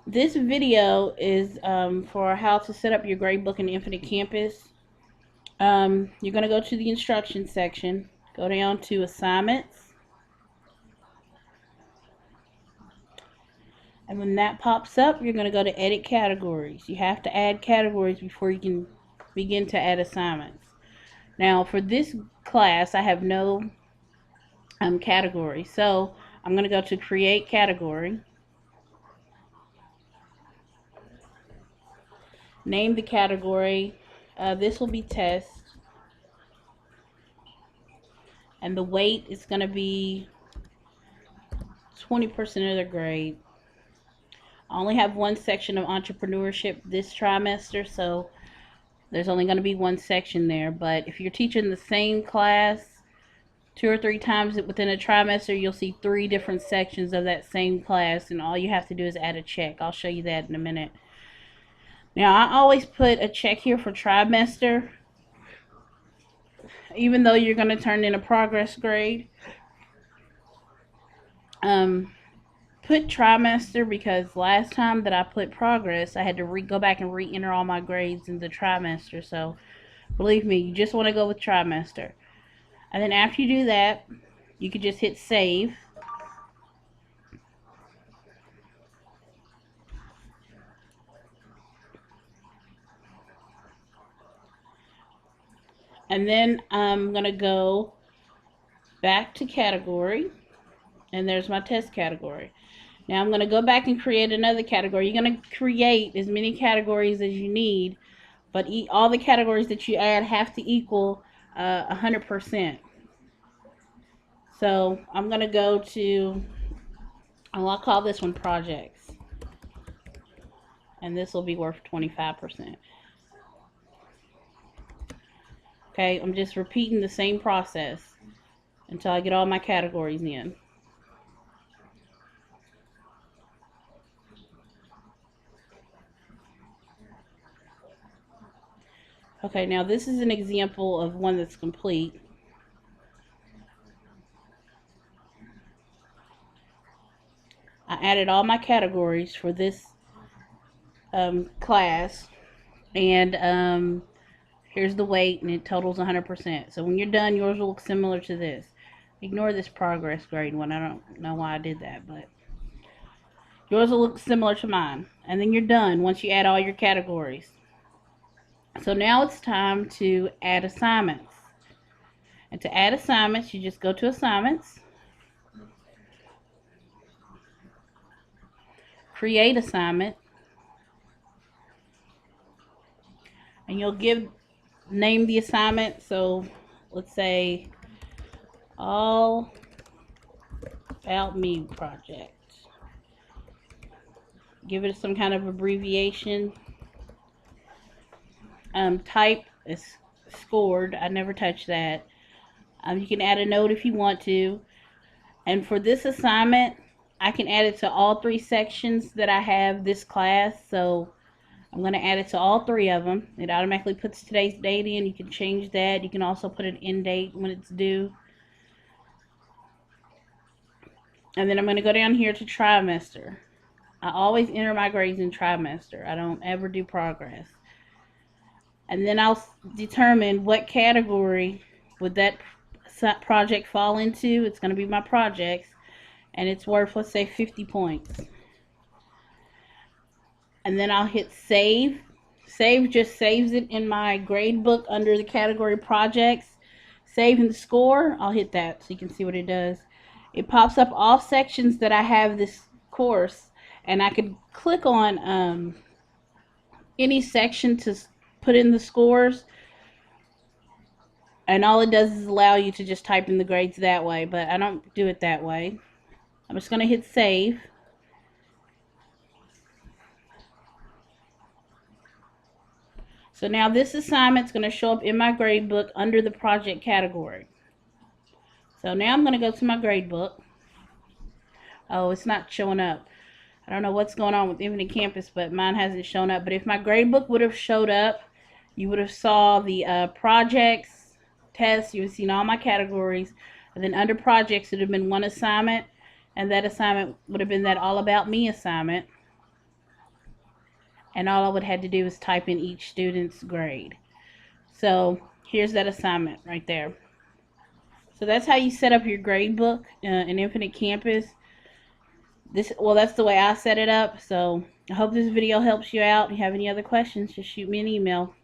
This video is for how to set up your gradebook in Infinite Campus. You're going to go to the instructions section, go down to assignments, and when that pops up, you're going to go to edit categories. You have to add categories before you can begin to add assignments. Now, for this class, I have no category, so I'm going to go to create category, name the category. This will be test, and the weight is going to be 20% of their grade. I only have one section of entrepreneurship this trimester, so there's only going to be one section there. But if you're teaching the same class 2 or 3 times within a trimester, you'll see 3 different sections of that same class, and all you have to do is add a check. I'll show you that in a minute. Now, I always put a check here for trimester, even though you're going to turn in a progress grade. Put trimester because last time that I put progress, I had to go back and re-enter all my grades in the trimester. So believe me, you just want to go with trimester. And then after you do that, you can just hit save. And then I'm going to go back to category, and there's my test category. Now I'm going to go back and create another category. You're going to create as many categories as you need, but all the categories that you add have to equal 100%. So I'm going to go to, I'll call this one projects, and this will be worth 25%. Okay, I'm just repeating the same process until I get all my categories in. Okay, now this is an example of one that's complete. I added all my categories for this class, and here's the weight, and it totals 100%. So when you're done, yours will look similar to this. Ignore this progress grade one. I don't know why I did that, but yours will look similar to mine. And then you're done once you add all your categories. So now it's time to add assignments. And to add assignments, you just go to assignments, create assignment, and you'll name the assignment. So let's say all about me project. Give it some kind of abbreviation. Type is scored. I never touch that. You can add a note if you want to. And for this assignment, I can add it to all 3 sections that I have this class. So I'm going to add it to all 3 of them. It automatically puts today's date in. You can change that. You can also put an end date when it's due. And then I'm going to go down here to trimester. I always enter my grades in trimester. I don't ever do progress. And then I'll determine what category would that project fall into. It's going to be my projects, and it's worth, let's say, 50 points. And then I'll hit save. Save just saves it in my gradebook under the category projects. Save and score, I'll hit that so you can see what it does. It pops up all sections that I have this course, and I could click on any section to put in the scores, and all it does is allow you to just type in the grades that way, but I don't do it that way. I'm just going to hit save. So now this assignment is going to show up in my gradebook under the project category. So now I'm going to go to my gradebook. Oh, it's not showing up. I don't know what's going on with Infinite Campus, but mine hasn't shown up. But if my gradebook would have showed up, you would have saw the projects, tests, you would have seen all my categories, and then under projects it would have been one assignment, and that assignment would have been that all about me assignment. and all I would have to do is type in each student's grade. So here's that assignment right there. So that's how you set up your grade book in Infinite Campus. That's the way I set it up. So I hope this video helps you out. If you have any other questions, just shoot me an email.